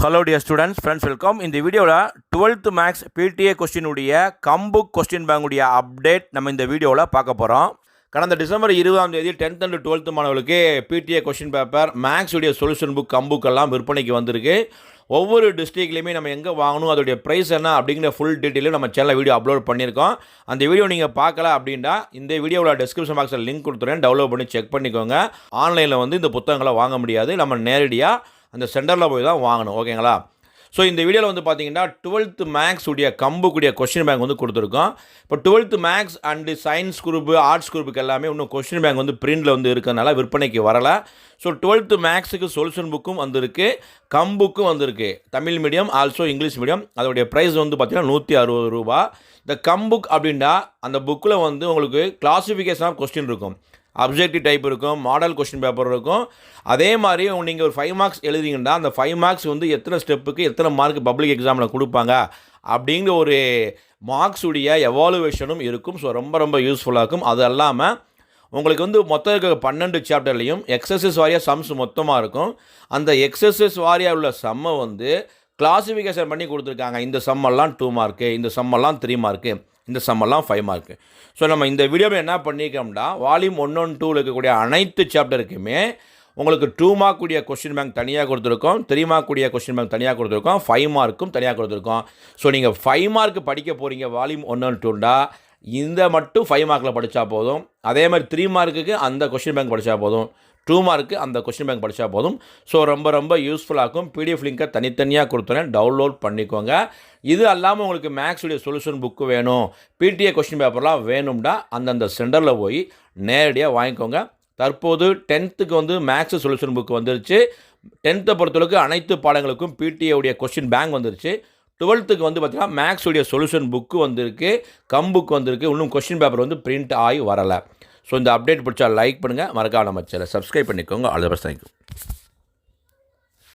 Hello dear students, friends, welcome. இந்த வீடியோவில் 12th maths PTA கொஸ்டினுடைய கம்புக் கொஸ்டின் பேங்குடைய அப்டேட் நம்ம இந்த வீடியோவில் பார்க்க போகிறோம். கடந்த டிசம்பர் 20ஆம் தேதி 10th and 12th மாணவர்களுக்கு பிடிஏ கொஸ்டின் பேப்பர் மேக்ஸுடைய சொல்யூஷன் புக் கம்புக்கெல்லாம் விற்பனைக்கு வந்திருக்கு. ஒவ்வொரு டிஸ்ட்ரிக்ட்லேயுமே நம்ம எங்கே வாங்கணும், அதோடைய ப்ரைஸ் என்ன அப்படிங்கிற ஃபுல் டீட்டெயிலும் நம்ம சேனலில் வீடியோ அப்லோட் பண்ணியிருக்கோம். அந்த வீடியோ நீங்கள் பார்க்கல அப்படின்னா இந்த வீடியோவில் டிஸ்கிரிப்ஷன் பாக்ஸில் லிங்க் கொடுத்துறேன், டவுன்லோட் பண்ணி செக் பண்ணிக்கோங்க. ஆன்லைனில் இந்த புத்தகங்களை வாங்க முடியாது, நம்ம நேரடியாக அந்த சென்டரில் போய் தான் வாங்கணும், ஓகேங்களா? ஸோ இந்த வீடியோவில் பார்த்தீங்கன்னா 12th மேக்ஸ் உடைய கம்புக்குடைய கொஸ்டின் பேங்க் கொடுத்துருக்கோம். இப்போ 12th maths and science group, arts குரூப்புக்கு எல்லாமே இன்னும் கொஸ்டின் பேங்க் பிரிண்டில் இருக்கிறதுனால விற்பனைக்கு வரலை. ஸோ 12th மேக்ஸுக்கு சொல்யூஷன் புக்கும் வந்திருக்கு, கம்புக்கும் வந்திருக்கு. Tamil medium also English medium. அதோடைய ப்ரைஸ் பார்த்தீங்கன்னா 160 ரூபா. இந்த கம்புக் அப்படின்னா அந்த புக்கில் உங்களுக்கு கிளாசிஃபிகேஷன் ஆஃப் கொஸ்டின் இருக்கும், அப்ஜெக்டிவ் டைப் இருக்கும், மாடல் கொஸ்டின் பேப்பர் இருக்கும். அதே மாதிரி நீங்கள் ஒரு 5 மார்க்ஸ் எழுதிங்கன்னா அந்த 5 மார்க்ஸ் எத்தனை ஸ்டெப்புக்கு எத்தனை மார்க் பப்ளிக் எக்ஸாமில் கொடுப்பாங்க அப்படிங்கிற ஒரு மார்க்ஸுடைய எவாலுவேஷனும் இருக்கும். ஸோ ரொம்ப ரொம்ப யூஸ்ஃபுல்லாக இருக்கும். அது இல்லாமல் உங்களுக்கு மொத்தம் இருக்கிற 12 சாப்டர்லேயும் எக்ஸசைஸ் வாரியாக சம்ஸ் மொத்தமாக இருக்கும். அந்த எக்ஸசைஸ் வாரியாக உள்ள சம்மை கிளாசிஃபிகேஷன் பண்ணி கொடுத்துருக்காங்க. இந்த சம்மெல்லாம் 2 மார்க்கு, இந்த சம்மெல்லாம் 3 மார்க்கு, இந்த சம்மெல்லாம் 5 மார்க்கு. ஸோ நம்ம இந்த வீடியோவில் என்ன பண்ணியிருக்கோம்னா, வால்யூம் 1 and 2 இருக்கக்கூடிய அனைத்து சாப்டருக்குமே உங்களுக்கு 2 மார்க் கூடிய கொஸ்டின் பேங்க் தனியாக கொடுத்துருக்கோம், 3 மார்க் கூடிய கொஸ்டின் பேங்க் தனியாக கொடுத்துருக்கோம், 5 மார்க்கும் தனியாக கொடுத்துருக்கோம். ஸோ நீங்கள் 5 மார்க் படிக்க போகிறீங்க வால்யூம் 1 and 2 இந்த மட்டும் 5 மார்க்கில் படித்தா போதும். அதே மாதிரி 3 மார்க்குக்கு அந்த கொஸ்டின் பேங்க் படித்தா போதும், 2 மார்க்கு அந்த கொஸ்டின் பேங்க் படித்தா போதும். ஸோ ரொம்ப ரொம்ப யூஸ்ஃபுல்லாக இருக்கும். பிடிஎஃப் லிங்கை தனித்தனியாக கொடுத்துறேன், டவுன்லோட் பண்ணிக்கோங்க. இது அல்லாமல் உங்களுக்கு மேக்ஸுடைய சொல்யூஷன் புக்கு வேணும், பிடிஏ கொஸ்டின் பேப்பர்லாம் வேணும்னா அந்தந்த சென்டரில் போய் நேரடியாக வாங்கிக்கோங்க. தற்போது 10th மேக்ஸ் சொல்யூஷன் புக்கு வந்துருச்சு. 10th பொறுத்தளவுக்கு அனைத்து பாடங்களுக்கும் பிடிஏ உடைய கொஸ்டின் பேங்க் வந்துருச்சு. 12th பார்த்தீங்கன்னா மேக்ஸுடைய சொல்யூஷன் புக்கு வந்திருக்கு, கம்புக்கு வந்திருக்கு. இன்னும் கொஸ்டின் பேப்பர் பிரிண்ட் ஆகி வரலை. ஸோ இந்த அப்டேட் பிடிச்சா லைக் பண்ணுங்கள், மறக்காம நம்ம சேனலை சப்ஸ்கிரைப் பண்ணிக்கோங்க. All the best, thank you.